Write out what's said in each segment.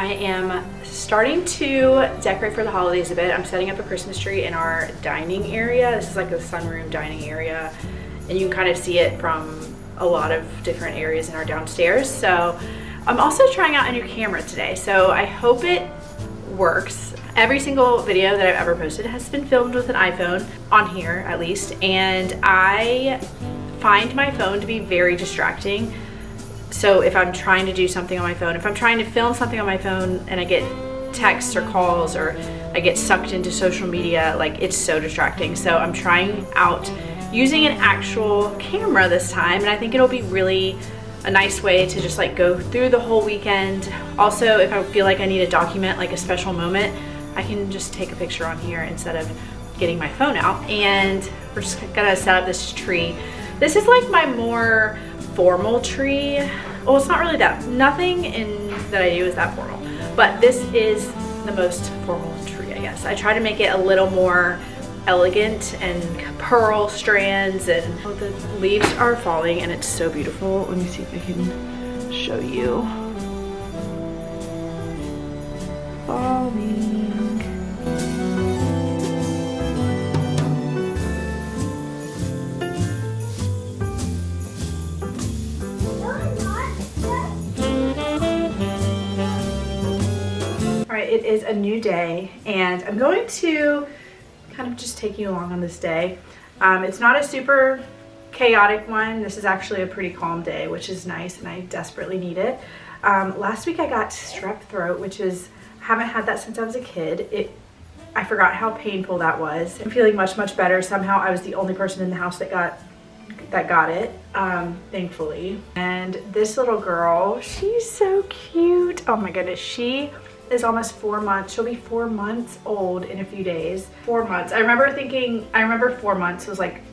I am starting to decorate for the holidays a bit. I'm setting up a Christmas tree in our dining area. This is like a sunroom dining area, and you can kind of see it from a lot of different areas in our downstairs. So I'm also trying out a new camera today, so I hope it works. Every single video that I've ever posted has been filmed with an iPhone, on here at least, and I find my phone to be very distracting. So if I'm trying to do something on my phone, if I'm trying to film something on my phone and I get texts or calls or I get sucked into social media, like it's so distracting. So I'm trying out using an actual camera this time, and I think it'll be really a nice way to just like go through the whole weekend. Also, if I feel like I need to document like a special moment, I can just take a picture on here instead of getting my phone out. And we're just gonna set up this tree. This is like my more formal tree. Well, it's not really that, nothing in that I do is that formal, but this is the most formal tree, I guess. I try to make it a little more elegant and pearl strands, and the leaves are falling and it's so beautiful. Let me see if I can show you. Falling. All right, it is a new day, and I'm going to kind of just take you along on this day. It's not a super chaotic one. This is actually a pretty calm day, which is nice, and I desperately need it. Last week I got strep throat, which is, haven't had that since I was a kid. I forgot how painful that was. I'm feeling much, much better. Somehow I was the only person in the house that got it, thankfully. And this little girl, she's so cute. Oh my goodness, she is almost 4 months. She'll be 4 months old in a few days. 4 months. I remember 4 months was like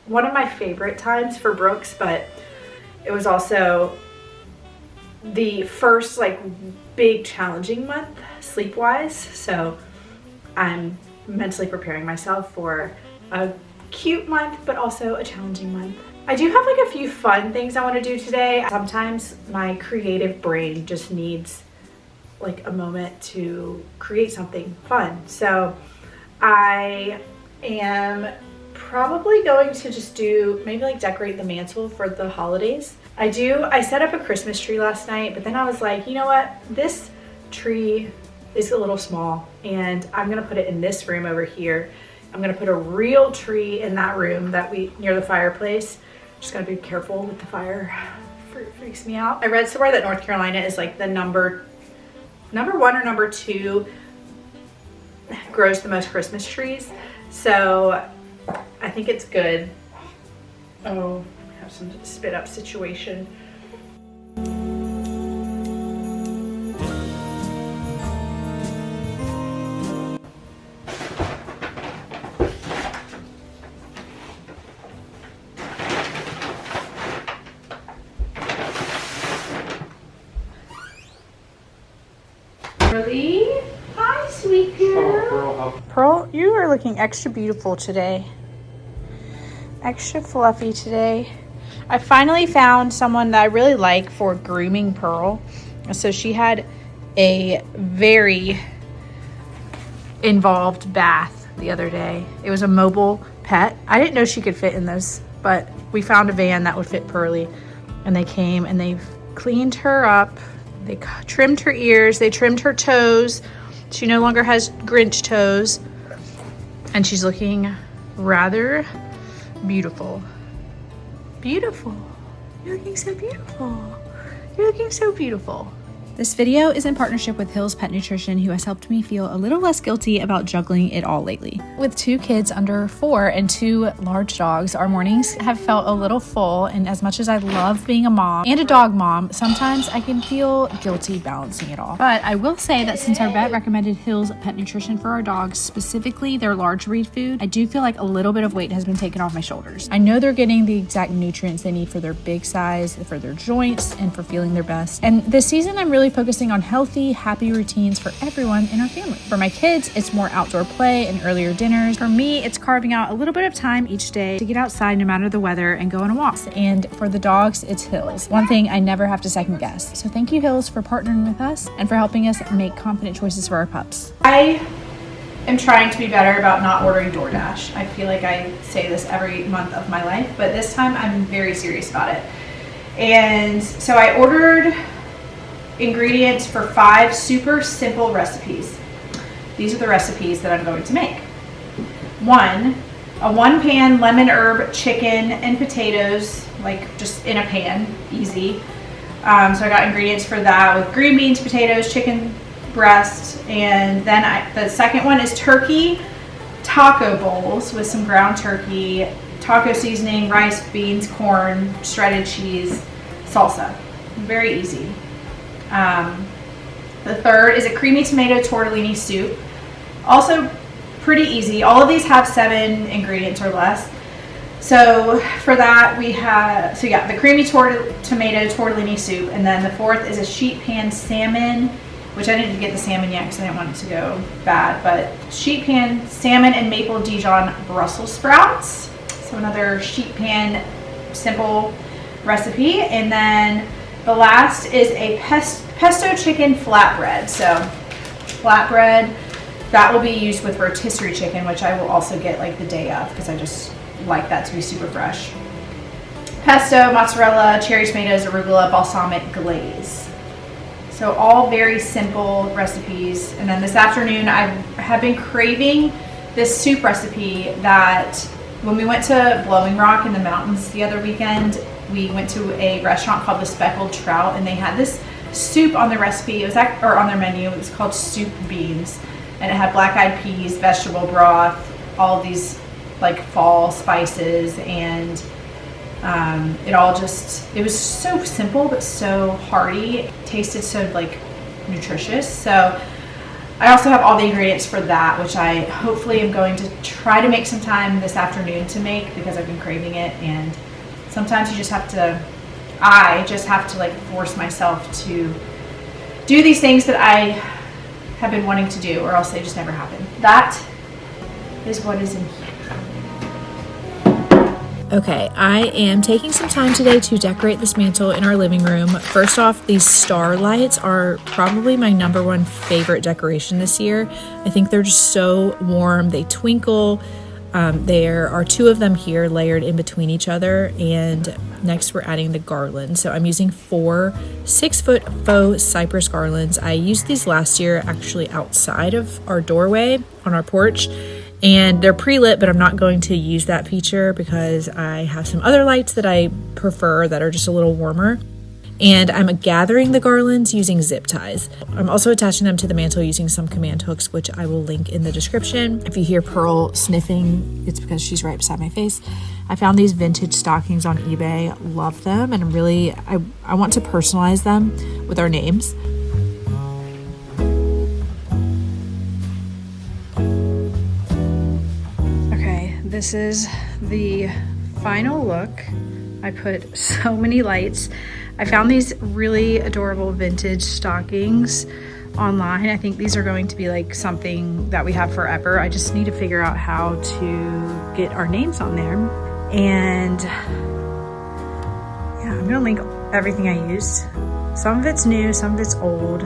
one of my favorite times for Brooks, but it was also the first like big challenging month sleep-wise. So I'm mentally preparing myself for a cute month, but also a challenging month. I do have like a few fun things I want to do today. Sometimes my creative brain just needs like a moment to create something fun. So I am probably going to just do maybe like decorate the mantle for the holidays. I set up a Christmas tree last night, but then I was like, you know what? This tree is a little small, and I'm gonna put it in this room over here. I'm gonna put a real tree in that room near the fireplace. Just gotta be careful with the fire. It freaks me out. I read somewhere that North Carolina is like the number one or number two grows the most Christmas trees. So I think it's good. Oh, I have some spit up situation. Hi, sweet girl. Pearl, you are looking extra beautiful today. Extra fluffy today. I finally found someone that I really like for grooming Pearl. So she had a very involved bath the other day. It was a mobile pet. I didn't know she could fit in this, but we found a van that would fit Pearly, and they came and they've cleaned her up. They trimmed her ears, they trimmed her toes. She no longer has Grinch toes, and she's looking rather beautiful. Beautiful. You're looking so beautiful. You're looking so beautiful. This video is in partnership with Hill's Pet Nutrition, who has helped me feel a little less guilty about juggling it all lately. With 2 kids under 4 and 2 large dogs, our mornings have felt a little full, and as much as I love being a mom and a dog mom, sometimes I can feel guilty balancing it all. But I will say that since our vet recommended Hill's Pet Nutrition for our dogs, specifically their large breed food, I do feel like a little bit of weight has been taken off my shoulders. I know they're getting the exact nutrients they need for their big size, for their joints, and for feeling their best. And this season I'm really really focusing on healthy, happy routines for everyone in our family. For my kids, it's more outdoor play and earlier dinners. For me, it's carving out a little bit of time each day to get outside no matter the weather and go on a walk. And for the dogs, it's Hills. One thing I never have to second guess. So thank you, Hills, for partnering with us and for helping us make confident choices for our pups. I am trying to be better about not ordering DoorDash. I feel like I say this every month of my life, but this time I'm very serious about it. And so I ordered ingredients for 5 super simple recipes. These are the recipes that I'm going to make. 1, a 1-pan lemon herb chicken and potatoes, like just in a pan, easy. So I got ingredients for that with green beans, potatoes, chicken breast, and then the second one is turkey taco bowls with some ground turkey, taco seasoning, rice, beans, corn, shredded cheese, salsa. Very easy. The third is a creamy tomato tortellini soup. Also pretty easy. All of these have 7 ingredients or less. So for that we have, the creamy tomato tortellini soup, and then the fourth is a sheet pan salmon, which I didn't get the salmon yet because I didn't want it to go bad, but sheet pan salmon and maple Dijon Brussels sprouts. So another sheet pan simple recipe. And then the last is a pesto chicken flatbread. So flatbread, that will be used with rotisserie chicken, which I will also get like the day of because I just like that to be super fresh. Pesto, mozzarella, cherry tomatoes, arugula, balsamic glaze. So all very simple recipes. And then this afternoon I have been craving this soup recipe that when we went to Blowing Rock in the mountains the other weekend, we went to a restaurant called the Speckled Trout, and they had this soup on the recipe. It was on their menu. It was called soup beans, and it had black-eyed peas, vegetable broth, all of these like fall spices, and it was so simple but so hearty. It tasted so like nutritious. So I also have all the ingredients for that, which I hopefully am going to try to make some time this afternoon to make because I've been craving it. And sometimes I just have to like force myself to do these things that I have been wanting to do, or else they just never happen. That is what is in here. Okay, I am taking some time today to decorate this mantle in our living room. First off, these star lights are probably my #1 favorite decoration this year. I think they're just so warm. They twinkle. There are 2 of them here layered in between each other, and next we're adding the garland. So I'm using 4 6-foot faux cypress garlands. I used these last year actually outside of our doorway on our porch, and they're pre-lit, but I'm not going to use that feature because I have some other lights that I prefer that are just a little warmer. And I'm gathering the garlands using zip ties. I'm also attaching them to the mantle using some command hooks, which I will link in the description. If you hear Pearl sniffing, it's because she's right beside my face. I found these vintage stockings on eBay, love them, and I want to personalize them with our names. Okay, this is the final look. I put so many lights. I found these really adorable vintage stockings online. I think these are going to be like something that we have forever. I just need to figure out how to get our names on there. And yeah, I'm gonna link everything I used. Some of it's new, some of it's old.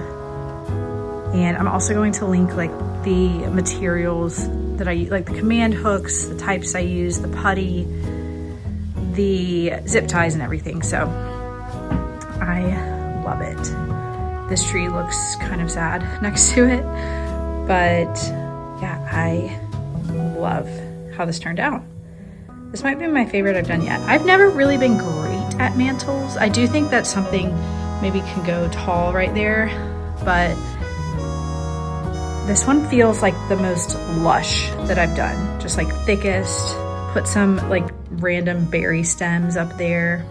And I'm also going to link like the materials that I use, like the command hooks, the types I use, the putty, the zip ties and everything. So I love it. This tree looks kind of sad next to it, but yeah, I love how this turned out. This might be my favorite I've done yet. I've never really been great at mantles. I do think that something maybe can go tall right there, but this one feels like the most lush that I've done. Just like thickest, put some like random berry stems up there,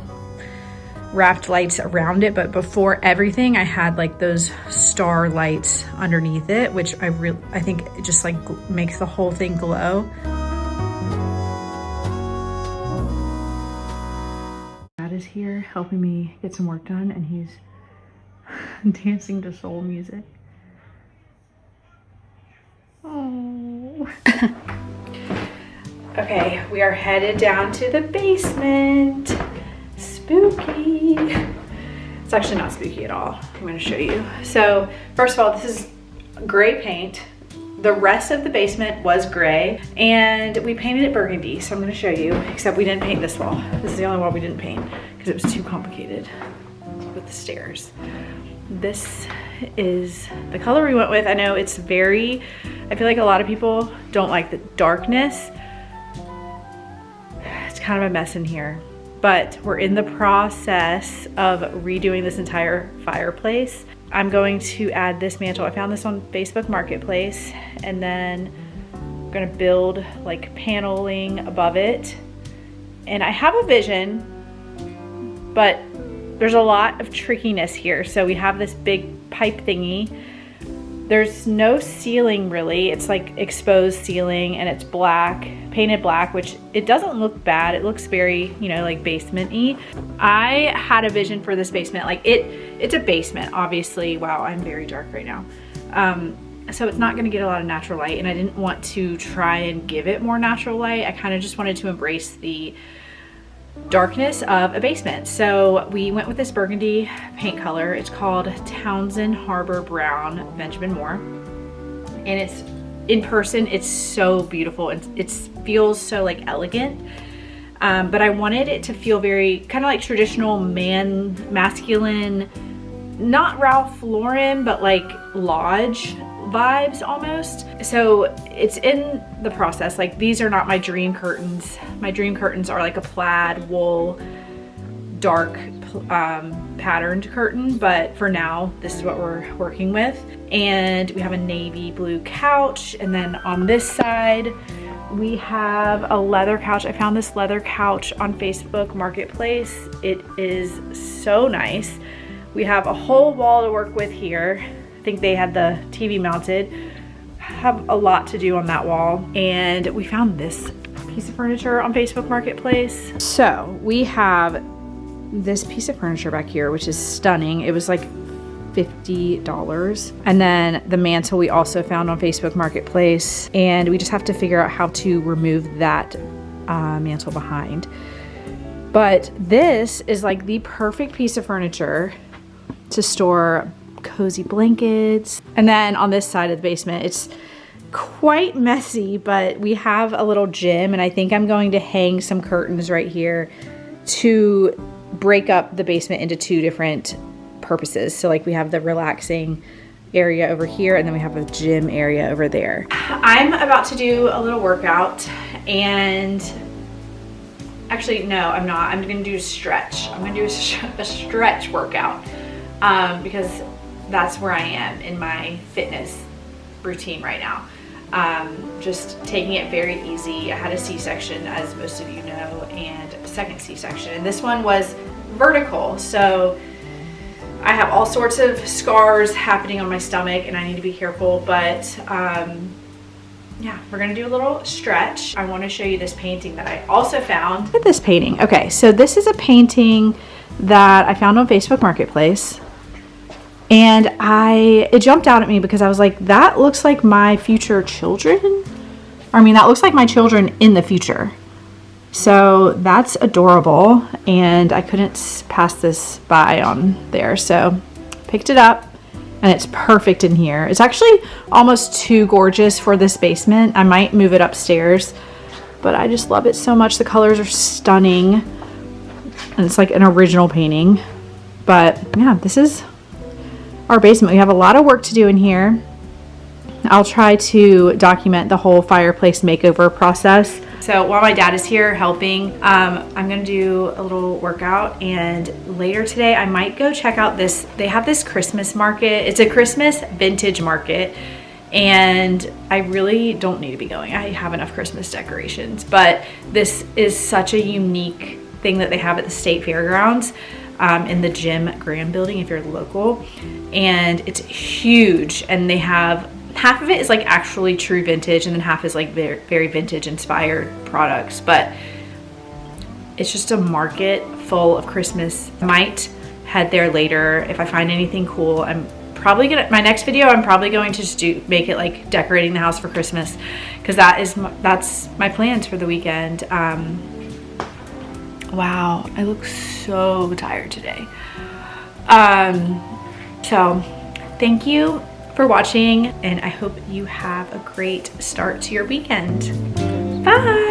wrapped lights around it, but before everything I had like those star lights underneath it, which I think it just like makes the whole thing glow. Dad is here helping me get some work done, and he's Dancing to soul music. Oh. Okay, we are headed down to the basement. Spooky. It's actually not spooky at all. I'm gonna show you. So first of all, this is gray paint. The rest of the basement was gray and we painted it burgundy. So I'm gonna show you, except we didn't paint this wall. This is the only wall we didn't paint because it was too complicated with the stairs. This is the color we went with. I know it's very, I feel like a lot of people don't like the darkness. It's kind of a mess in here, but we're in the process of redoing this entire fireplace. I'm going to add this mantle. I found this on Facebook Marketplace, and then I'm gonna build like paneling above it. And I have a vision, but there's a lot of trickiness here. So we have this big pipe thingy. There's no ceiling really. It's like exposed ceiling and it's black, painted black, which it doesn't look bad. It looks very, you know, like basement-y. I had a vision for this basement. Like it's a basement, obviously. Wow, I'm very dark right now. So it's not gonna get a lot of natural light, and I didn't want to try and give it more natural light. I kind of just wanted to embrace the darkness of a basement. So we went with this burgundy paint color. It's called Townsend Harbor Brown Benjamin Moore, and it's in person, it's so beautiful and it feels so like elegant, but I wanted it to feel very kind of like traditional masculine, not Ralph Lauren, but like lodge vibes almost. So it's in the process. Like, these are not my dream curtains. My dream curtains are like a plaid wool dark patterned curtain, but for now this is what we're working with. And we have a navy blue couch, and then on this side we have a leather couch. I found this leather couch on Facebook Marketplace. It is so nice. We have a whole wall to work with here. I think they had the TV mounted. Have a lot to do on that wall. And we found this piece of furniture on Facebook Marketplace. So we have this piece of furniture back here, which is stunning. It was like $50. And then the mantle we also found on Facebook Marketplace. And we just have to figure out how to remove that mantle behind. But this is like the perfect piece of furniture to store cozy blankets. And then on this side of the basement, it's quite messy, but we have a little gym, and I think I'm going to hang some curtains right here to break up the basement into two different purposes. So like we have the relaxing area over here, and then we have a gym area over there. I'm about to do a little workout, and actually no, I'm not. I'm gonna do a stretch. I'm gonna do a stretch workout because that's where I am in my fitness routine right now. Just taking it very easy. I had a C-section, as most of you know, and a second C-section, and this one was vertical. So I have all sorts of scars happening on my stomach, and I need to be careful, but yeah, we're gonna do a little stretch. I wanna show you this painting that I also found. Look at this painting. Okay, so this is a painting that I found on Facebook Marketplace. And it jumped out at me because I was like, that looks like my future children. I mean, that looks like my children in the future. So that's adorable. And I couldn't pass this by on there. So picked it up, and it's perfect in here. It's actually almost too gorgeous for this basement. I might move it upstairs, but I just love it so much. The colors are stunning, and it's like an original painting. But yeah, this is our basement. We have a lot of work to do in here. I'll try to document the whole fireplace makeover process. So while my dad is here helping, I'm gonna do a little workout, and later today I might go check out this. They have this Christmas market. It's a Christmas vintage market, and I really don't need to be going. I have enough Christmas decorations, but this is such a unique thing that they have at the state fairgrounds. In the Jim Graham building if you're local, and it's huge, and they have half of it is like actually true vintage, and then half is like very, very vintage inspired products. But it's just a market full of Christmas. I might head there later if I find anything cool. I'm probably gonna, my next video, I'm probably going to just make it like decorating the house for Christmas, because that's my plans for the weekend. Wow, I look so tired today. So thank you for watching, and I hope you have a great start to your weekend. Bye.